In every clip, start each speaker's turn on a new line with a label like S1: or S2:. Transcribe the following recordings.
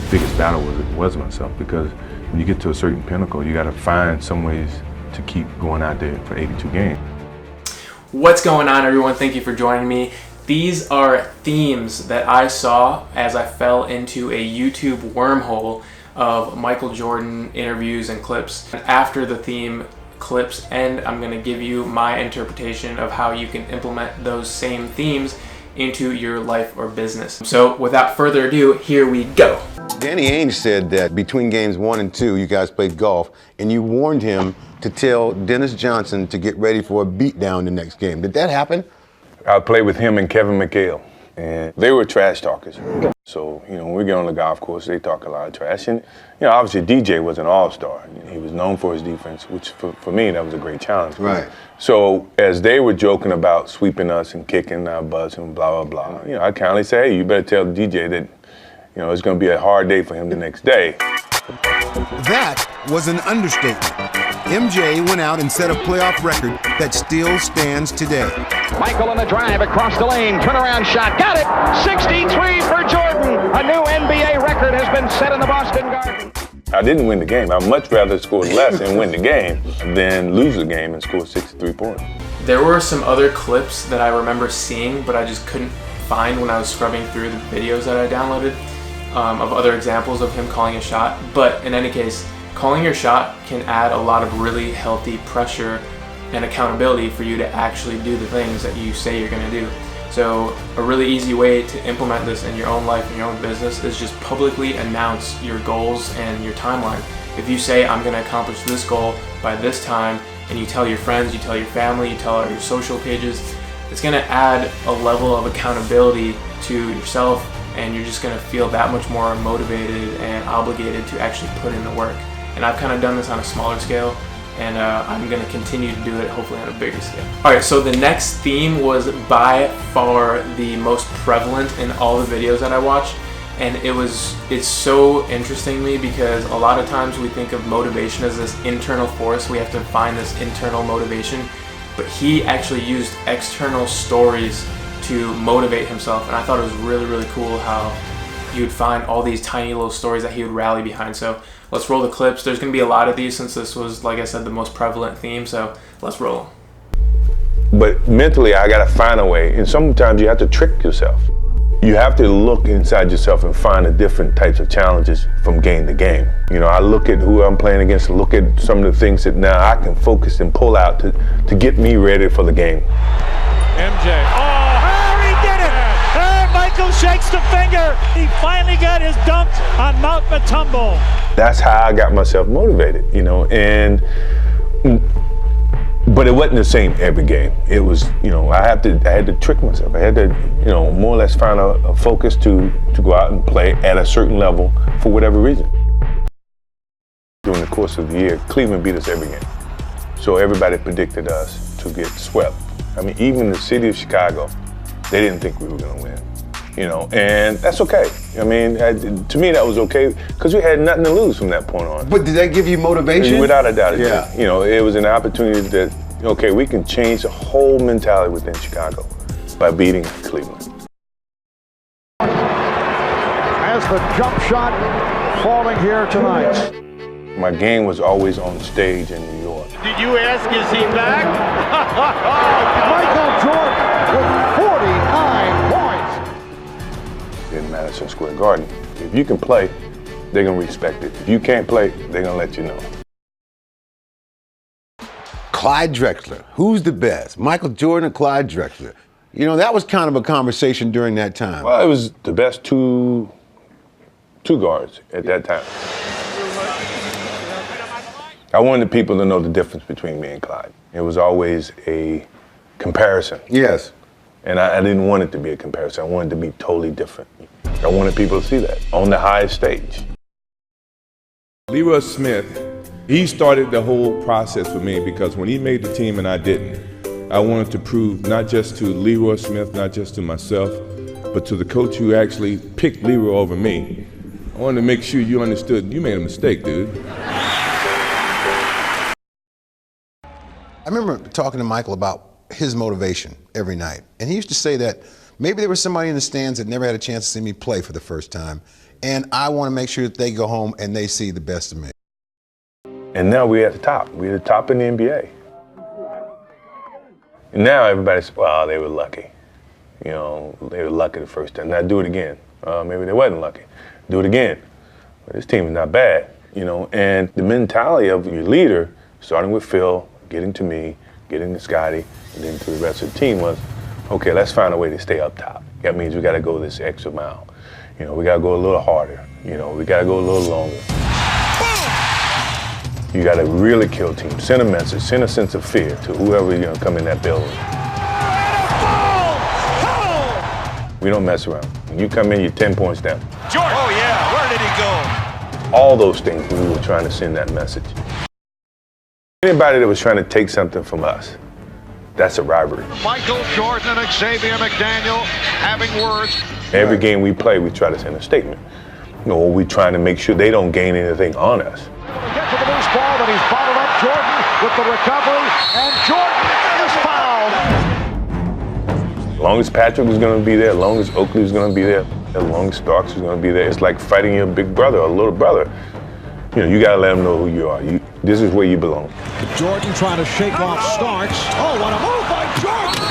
S1: biggest battle was myself, because when you get to a certain pinnacle, you got to find some ways to keep going out there for 82 games.
S2: What's going on, everyone? Thank you for joining me. These are themes that I saw as I fell into a YouTube wormhole of Michael Jordan interviews and clips. After the theme clips end, I'm going to give you my interpretation of how you can implement those same themes into your life or business. So without further ado, here we go.
S3: Danny Ainge said that between games 1 and 2, you guys played golf, and you warned him to tell Dennis Johnson to get ready for a beatdown the next game. Did that happen?
S1: I played with him and Kevin McHale, and they were trash talkers. So, when we get on the golf course, they talk a lot of trash. And, obviously DJ was an all-star. He was known for his defense, which for me, that was a great challenge.
S3: Right.
S1: So as they were joking about sweeping us and kicking our butts and blah, blah, blah, I kindly say, hey, you better tell DJ that, it's going to be a hard day for him the next day.
S3: That was an understatement. MJ went out and set a playoff record that still stands today.
S4: Michael on the drive across the lane, turnaround shot, got it! 63 for Jordan! A new NBA record has been set in the Boston Garden.
S1: I didn't win the game. I'd much rather score less and win the game than lose the game and score 63 points.
S2: There were some other clips that I remember seeing, but I just couldn't find when I was scrubbing through the videos that I downloaded of other examples of him calling a shot. But in any case, calling your shot can add a lot of really healthy pressure and accountability for you to actually do the things that you say you're going to do. So a really easy way to implement this in your own life and your own business is just publicly announce your goals and your timeline. If you say, I'm going to accomplish this goal by this time, and you tell your friends, you tell your family, you tell all your social pages, it's going to add a level of accountability to yourself, and you're just going to feel that much more motivated and obligated to actually put in the work. And I've kind of done this on a smaller scale, and I'm going to continue to do it hopefully on a bigger scale. Alright, so the next theme was by far the most prevalent in all the videos that I watched, and it's so interesting to me because a lot of times we think of motivation as this internal force. We have to find this internal motivation, but he actually used external stories to motivate himself, and I thought it was really, really cool how he would find all these tiny little stories that he would rally behind. So let's roll the clips. There's going to be a lot of these since this was, like I said, the most prevalent theme, so let's roll them.
S1: But mentally, I got to find a way, and sometimes you have to trick yourself. You have to look inside yourself and find the different types of challenges from game to game. I look at who I'm playing against, look at some of the things that now I can focus and pull out to get me ready for the game.
S5: MJ, Michael shakes the finger. He finally got his dunk on Mount Matumbo.
S1: That's how I got myself motivated, but it wasn't the same every game. It was, I had to trick myself. I had to, more or less find a focus to go out and play at a certain level for whatever reason. During the course of the year, Cleveland beat us every game. So everybody predicted us to get swept. I mean, even the city of Chicago, they didn't think we were going to win. And that's okay. I mean, to me, that was okay because we had nothing to lose from that point on.
S3: But did that give you motivation?
S1: Without a doubt, it
S3: yeah.
S1: did. It was an opportunity that, okay, we can change the whole mentality within Chicago by beating Cleveland.
S4: As the jump shot falling here tonight.
S1: My game was always on stage in New York.
S5: Did you ask, is he back?
S4: Michael Jordan with 49 points.
S1: In Madison Square Garden. If you can play, they're going to respect it. If you can't play, they're going to let you know.
S3: Clyde Drexler, who's the best? Michael Jordan or Clyde Drexler? That was kind of a conversation during that time.
S1: Well, it was the best two guards at that time. I wanted people to know the difference between me and Clyde. It was always a comparison.
S3: Yes.
S1: And I didn't want it to be a comparison. I wanted it to be totally different. I wanted people to see that on the highest stage.
S6: Leroy Smith, he started the whole process for me because when he made the team and I didn't, I wanted to prove not just to Leroy Smith, not just to myself, but to the coach who actually picked Leroy over me. I wanted to make sure you understood you made a mistake, dude.
S3: I remember talking to Michael about his motivation every night. And he used to say that maybe there was somebody in the stands that never had a chance to see me play for the first time, and I want to make sure that they go home and they see the best of me.
S1: And now we're at the top. We're the top in the NBA. And now everybody's, well, they were lucky. You know, they were lucky the first time. Now do it again. Maybe they wasn't lucky. Do it again. Well, this team is not bad, you know. And the mentality of your leader, starting with Phil, getting to me, getting to Scotty, and then to the rest of the team was, okay, let's find a way to stay up top. That means we got to go this extra mile. You know, we got to go a little harder. You know, we got to go a little longer. You got to really kill teams. Send a message, send a sense of fear to whoever you're going to come in that building. We don't mess around. When you come in, you're 10 points down.
S5: Jordan. Oh, yeah. Where did he go?
S1: All those things we were trying to send that message. Anybody that was trying to take something from us, that's a robbery.
S4: Michael Jordan and Xavier McDaniel having words.
S1: Every game we play, we try to send a statement. You know, we're trying to make sure they don't gain anything on us.
S4: Get to the loose ball, but he's bottled up Jordan with the recovery, and Jordan is fouled.
S1: As long as Patrick was going to be there, as long as Oakley was going to be there, as long as Starks was going to be there, it's like fighting your big brother or little brother. You know, you got to let them know who you are. This is where you belong.
S5: Jordan trying to shake off Starks. Oh, what a move by Jordan!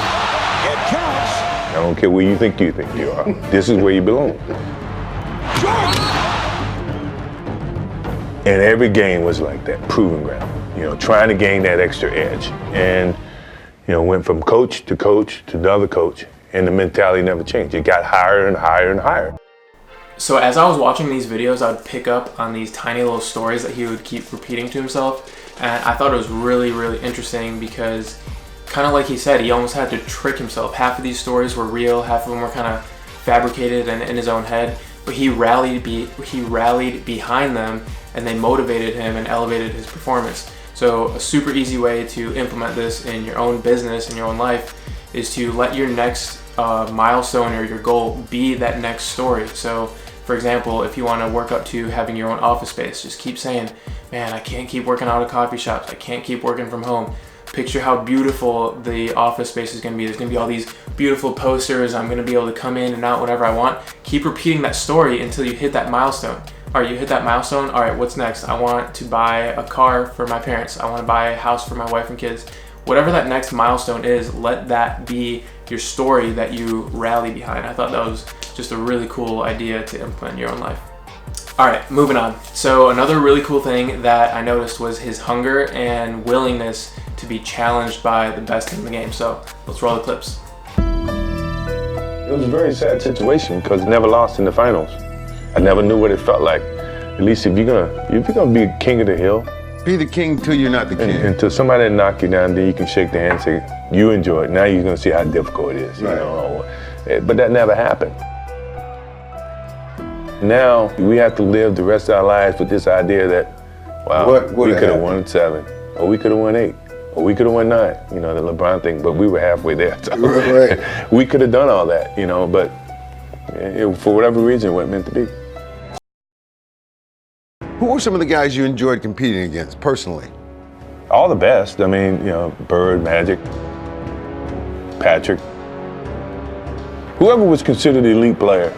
S5: It counts.
S1: I don't care where you think you are. This is where you belong.
S5: Jordan!
S1: And every game was like that, proving ground. You know, trying to gain that extra edge. And, you know, went from coach to another coach, and the mentality never changed. It got higher and higher and higher.
S2: So as I was watching these videos, I would pick up on these tiny little stories that he would keep repeating to himself. And I thought it was really, really interesting because, kind of like he said, he almost had to trick himself. Half of these stories were real, half of them were kind of fabricated and in his own head. But he rallied behind them, and they motivated him and elevated his performance. So a super easy way to implement this in your own business, in your own life, is to let your next milestone or your goal be that next story. So for example, if you want to work up to having your own office space, just keep saying, man, I can't keep working out of coffee shops. I can't keep working from home. Picture how beautiful the office space is going to be. There's going to be all these beautiful posters. I'm going to be able to come in and out whenever I want. Keep repeating that story until you hit that milestone. All right, you hit that milestone. All right, what's next? I want to buy a car for my parents. I want to buy a house for my wife and kids. Whatever that next milestone is, let that be your story that you rally behind. I thought that was just a really cool idea to implement in your own life. All right, moving on. So another really cool thing that I noticed was his hunger and willingness to be challenged by the best in the game. So let's roll the clips.
S1: It was a very sad situation because I never lost in the finals. I never knew what it felt like. At least if you're gonna be king of the hill,
S3: Be the king till you're not the king.
S1: until somebody knock you down, then you can shake their hand and say, you enjoy it. Now you're gonna see how difficult it is, you
S3: Right.
S1: know. But that never happened. Now we have to live the rest of our lives with this idea that, wow,
S3: What
S1: we could have
S3: happened?
S1: won 7, or we could have won 8, or we could have won 9. You know, the LeBron thing, but we were halfway there. So
S3: Right.
S1: we could have done all that, you know, but for whatever reason, it wasn't meant to be.
S3: Who were some of the guys you enjoyed competing against personally?
S1: All the best. I mean, you know, Bird, Magic, Patrick. Whoever was considered an elite player,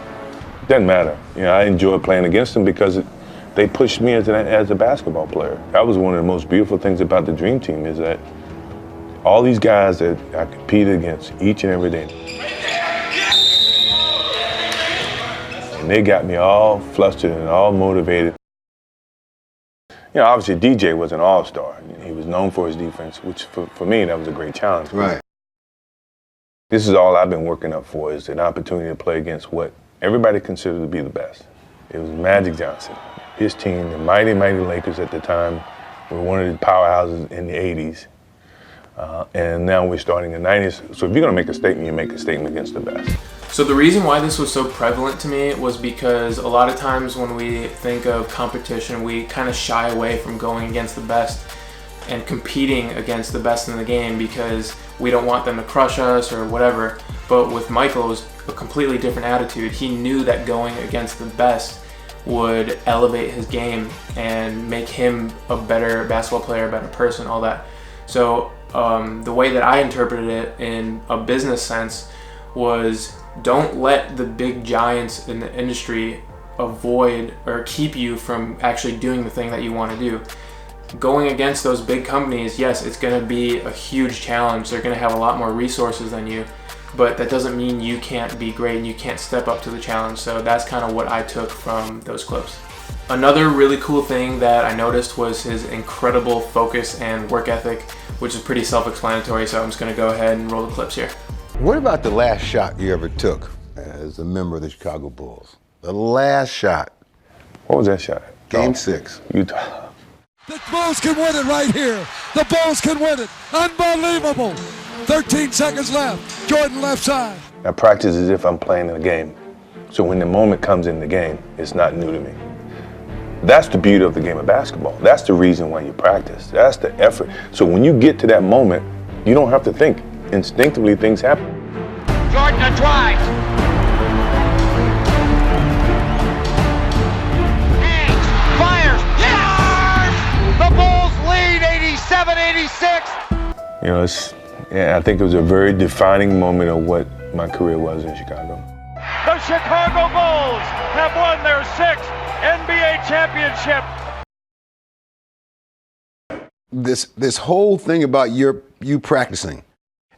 S1: doesn't matter. You know, I enjoyed playing against them because they pushed me as a basketball player. That was one of the most beautiful things about the Dream Team is that all these guys that I competed against each and every day, and they got me all flustered and all motivated. You know, obviously DJ was an all-star. He was known for his defense, which for me, that was a great challenge.
S3: Right.
S1: This is all I've been working up for, is an opportunity to play against what everybody considered to be the best. It was Magic Johnson. His team, the mighty, mighty Lakers at the time, were one of the powerhouses in the 80s. And now we're starting in the 90s. So if you're gonna make a statement, you make a statement against the best.
S2: So the reason why this was so prevalent to me was because a lot of times when we think of competition, we kind of shy away from going against the best and competing against the best in the game because we don't want them to crush us or whatever. But with Michael, it was a completely different attitude. He knew that going against the best would elevate his game and make him a better basketball player, a better person, all that. So the way that I interpreted it in a business sense was, don't let the big giants in the industry avoid or keep you from actually doing the thing that you want to do. Going against those big companies, yes, it's going to be a huge challenge. They're going to have a lot more resources than you, but that doesn't mean you can't be great and you can't step up to the challenge. So that's kind of what I took from those clips. Another really cool thing that I noticed was his incredible focus and work ethic, which is pretty self-explanatory, so I'm just going to go ahead and roll the clips here.
S3: What about the last shot you ever took as a member of the Chicago Bulls? The last shot.
S1: What was that shot?
S3: Game 6.
S1: Utah.
S5: The Bulls can win it right here. The Bulls can win it. Unbelievable. 13 seconds left. Jordan left side.
S1: I practice as if I'm playing in a game. So when the moment comes in the game, it's not new to me. That's the beauty of the game of basketball. That's the reason why you practice. That's the effort. So when you get to that moment, you don't have to think. Instinctively, things happen.
S4: Jordan a drive. Hangs, fires, yes! The Bulls lead 87-86.
S1: You know, I think it was a very defining moment of what my career was in Chicago.
S4: The Chicago Bulls have won their 6th NBA championship.
S3: This whole thing about you practicing.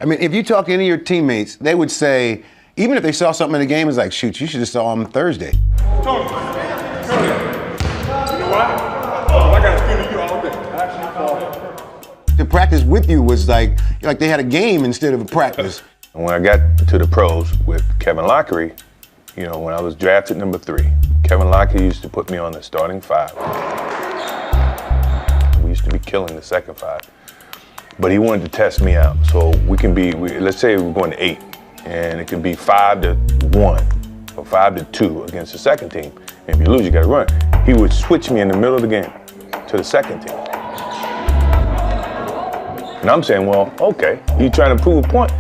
S3: I mean, if you talk to any of your teammates, they would say, even if they saw something in the game, it's like, shoot, you should have saw him Thursday.
S6: Tony, you know why? I got to spend you all day.
S3: To practice with you was like they had a game instead of a practice.
S1: And when I got to the pros with Kevin Lockery, you know, when I was drafted number 3, Kevin Lockery used to put me on the starting 5. We used to be killing the second 5. But he wanted to test me out. So let's say we're going to 8, and it could be 5-1 or 5-2 against the second team. And if you lose, you got to run. He would switch me in the middle of the game to the second team. And I'm saying, well, okay, you trying to prove a point.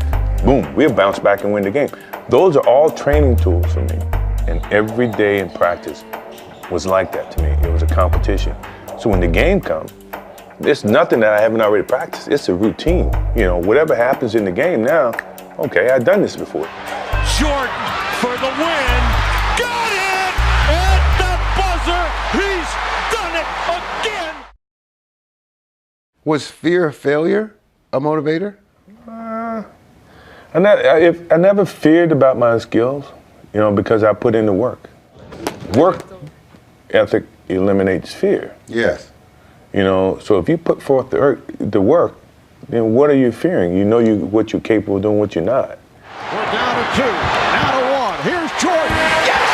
S1: Boom, we'll bounce back and win the game. Those are all training tools for me. And every day in practice was like that to me. It was a competition. So when the game comes, there's nothing that I haven't already practiced. It's a routine. You know, whatever happens in the game now, okay, I've done this before.
S5: Jordan for the win. Got it! At the buzzer, he's done it again!
S3: Was fear of failure a motivator?
S1: I never feared about my skills, you know, because I put in the work. Work ethic eliminates fear.
S3: Yes.
S1: You know, so if you put forth the work, then what are you fearing? You know what you're capable of doing, what you're not.
S5: We're down to 2, now to 1. Here's Jordan. Yes!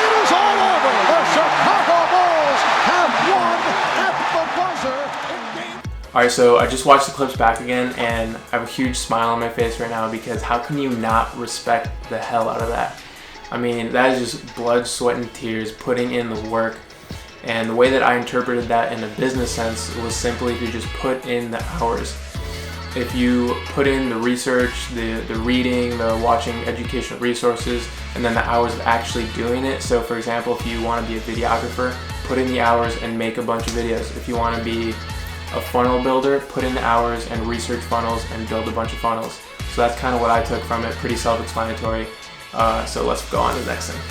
S5: It is all over. The Chicago Bulls have won at the buzzer in game.
S2: All right, so I just watched the clips back again, and I have a huge smile on my face right now because how can you not respect the hell out of that? I mean, that is just blood, sweat, and tears, putting in the work. And the way that I interpreted that in a business sense was simply to just put in the hours. If you put in the research, the reading, the watching educational resources, and then the hours of actually doing it. So for example, if you want to be a videographer, put in the hours and make a bunch of videos. If you want to be a funnel builder, put in the hours and research funnels and build a bunch of funnels. So that's kind of what I took from it, pretty self-explanatory. So let's go on to the next thing.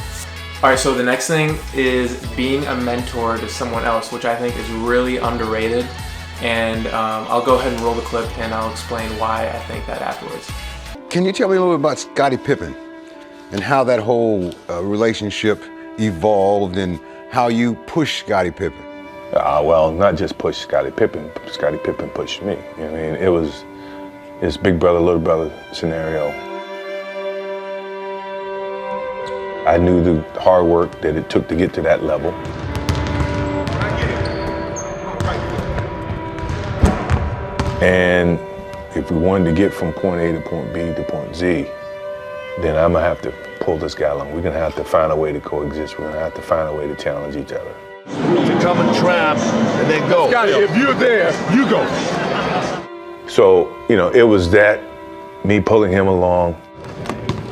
S2: All right, so the next thing is being a mentor to someone else, which I think is really underrated. And I'll go ahead and roll the clip and I'll explain why I think that afterwards.
S3: Can you tell me a little bit about Scottie Pippen and how that whole relationship evolved and how you pushed Scottie Pippen?
S1: Well, not just push Scottie Pippen. Scottie Pippen pushed me. You know what I mean? It was this big brother, little brother scenario. I knew the hard work that it took to get to that level. And if we wanted to get from point A to point B to point Z, then I'm gonna have to pull this guy along. We're gonna have to find a way to coexist. We're gonna have to find a way to challenge each other.
S7: To come and trap and then go.
S6: Scotty, if you're there, you go.
S1: So, you know, it was that, me pulling him along.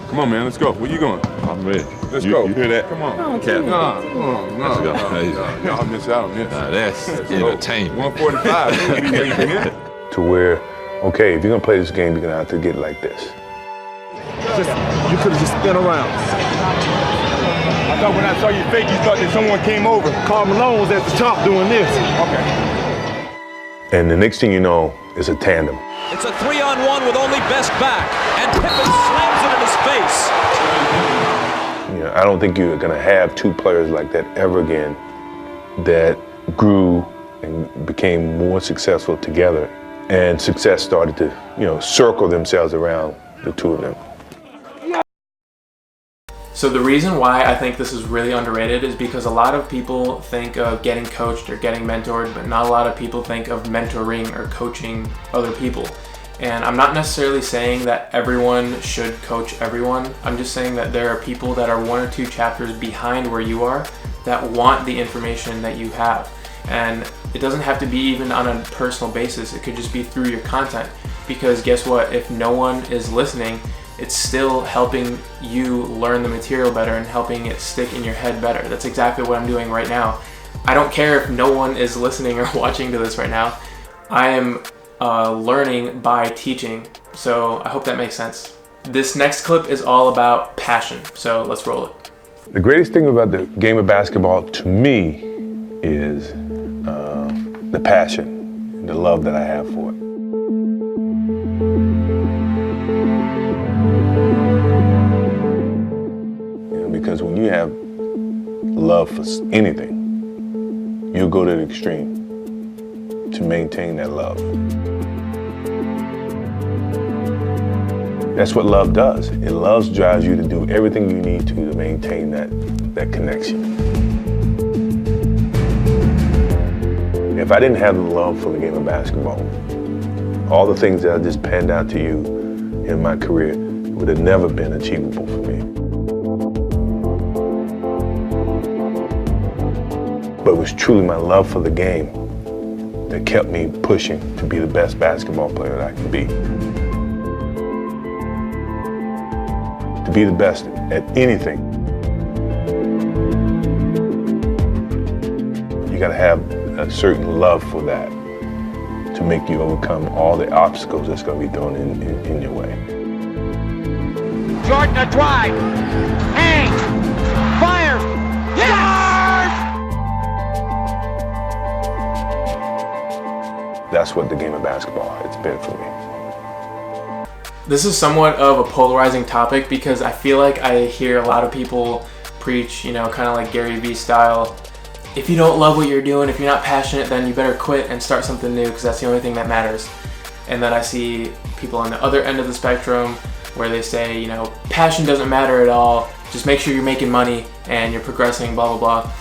S6: Come on, man, let's go. Where you going?
S7: I'm ready.
S6: Let's go.
S7: You hear that?
S6: Come on.
S7: Captain.
S6: No.
S7: Let's go.
S6: Y'all miss out on this.
S7: That's entertainment.
S6: 145.
S1: To where, okay, if you're gonna play this game, you're gonna have to get like this.
S5: You could have just spin around.
S6: I thought when I saw you fake, you thought that someone came over.
S8: Carl Malone's at the top doing this.
S6: Okay.
S1: And the next thing you know, it's a tandem.
S9: It's a 3-on-1 with only Best back, and Pippen slams it in his face.
S1: You know, I don't think you're going to have two players like that ever again that grew and became more successful together, and success started to, you know, circle themselves around the two of them.
S2: So the reason why I think this is really underrated is because a lot of people think of getting coached or getting mentored, but not a lot of people think of mentoring or coaching other people. And I'm not necessarily saying that everyone should coach everyone. I'm just saying that there are people that are 1 or 2 chapters behind where you are that want the information that you have. And it doesn't have to be even on a personal basis. It could just be through your content. Because guess what? If no one is listening, it's still helping you learn the material better and helping it stick in your head better. That's exactly what I'm doing right now. I don't care if no one is listening or watching to this right now. I am learning by teaching. So I hope that makes sense. This next clip is all about passion. So let's roll it.
S1: The greatest thing about the game of basketball to me is the passion, the love that I have for it. Because when you have love for anything, you'll go to the extreme to maintain that love. That's what love does. It love drives you to do everything you need to maintain that connection. If I didn't have the love for the game of basketball, all the things that I just panned out to you in my career would have never been achievable for me. But it was truly my love for the game that kept me pushing to be the best basketball player that I can be. To be the best at anything, you gotta have a certain love for that to make you overcome all the obstacles that's gonna be thrown in your way.
S4: Jordan, a drive. Hangs. Fires. Yes!
S1: That's what the game of basketball has been for me.
S2: This is somewhat of a polarizing topic because I feel like I hear a lot of people preach, you know, kind of like Gary Vee style. If you don't love what you're doing, if you're not passionate, then you better quit and start something new because that's the only thing that matters. And then I see people on the other end of the spectrum where they say, you know, passion doesn't matter at all. Just make sure you're making money and you're progressing, blah, blah, blah.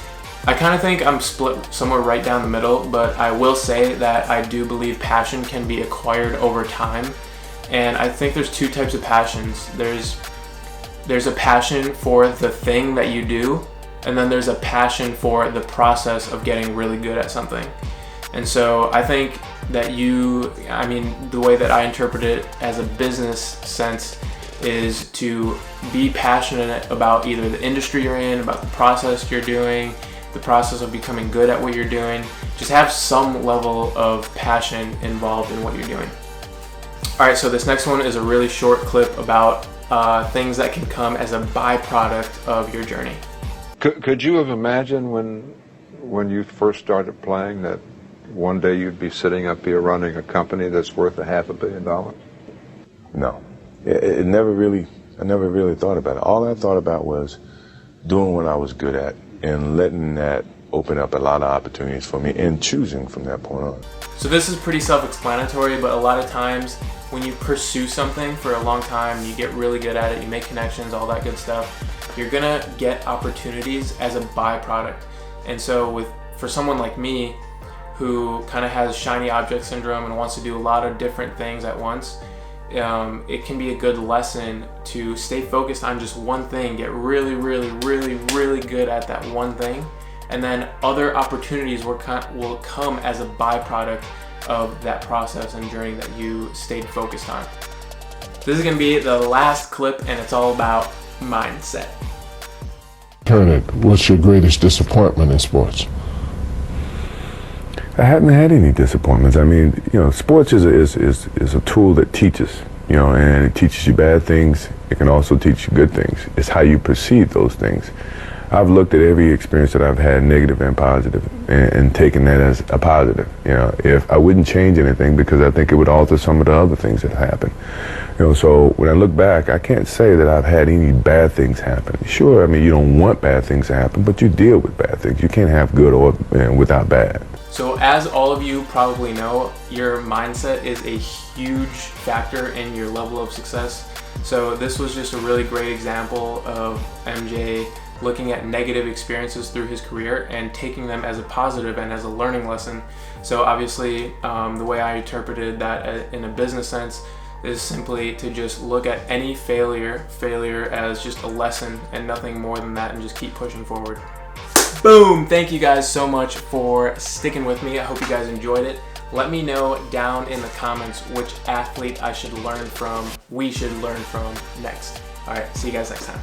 S2: I kind of think I'm split somewhere right down the middle, but I will say that I do believe passion can be acquired over time. And I think there's 2 types of passions. There's a passion for the thing that you do, and then there's a passion for the process of getting really good at something. And so I think that the way that I interpret it as a business sense is to be passionate about either the industry you're in, about the process you're doing, the process of becoming good at what you're doing. Just have some level of passion involved in what you're doing. All right, so this next one is a really short clip about things that can come as a byproduct of your journey.
S10: Could you have imagined when you first started playing that one day you'd be sitting up here running a company that's worth $500 million?
S1: No, I never really thought about it. All I thought about was doing what I was good at and letting that open up a lot of opportunities for me and choosing from that point on.
S2: So this is pretty self-explanatory, but a lot of times when you pursue something for a long time, you get really good at it, you make connections, all that good stuff, you're gonna get opportunities as a byproduct. And so for someone like me who kind of has shiny object syndrome and wants to do a lot of different things at once, it can be a good lesson to stay focused on just one thing, get really, really, really, really good at that one thing, and then other opportunities will come as a byproduct of that process and journey that you stayed focused on. This is going to be the last clip, and it's all about mindset.
S11: Kurt, what's your greatest disappointment in sports?
S1: I haven't had any disappointments. I mean, you know, sports is a tool that teaches, you know, and it teaches you bad things. It can also teach you good things. It's how you perceive those things.
S6: I've looked at every experience that I've had, negative and positive, and taken that as a positive. You know, if I wouldn't change anything because I think it would alter some of the other things that happened. You know, so when I look back, I can't say that I've had any bad things happen. Sure, I mean, you don't want bad things to happen, but you deal with bad things. You can't have good or without bad.
S2: So as all of you probably know, your mindset is a huge factor in your level of success. So this was just a really great example of MJ looking at negative experiences through his career and taking them as a positive and as a learning lesson. So obviously, the way I interpreted that in a business sense is simply to just look at any failure as just a lesson and nothing more than that, and just keep pushing forward. Boom! Thank you guys so much for sticking with me. I hope you guys enjoyed it. Let me know down in the comments which athlete we should learn from next. All right, see you guys next time.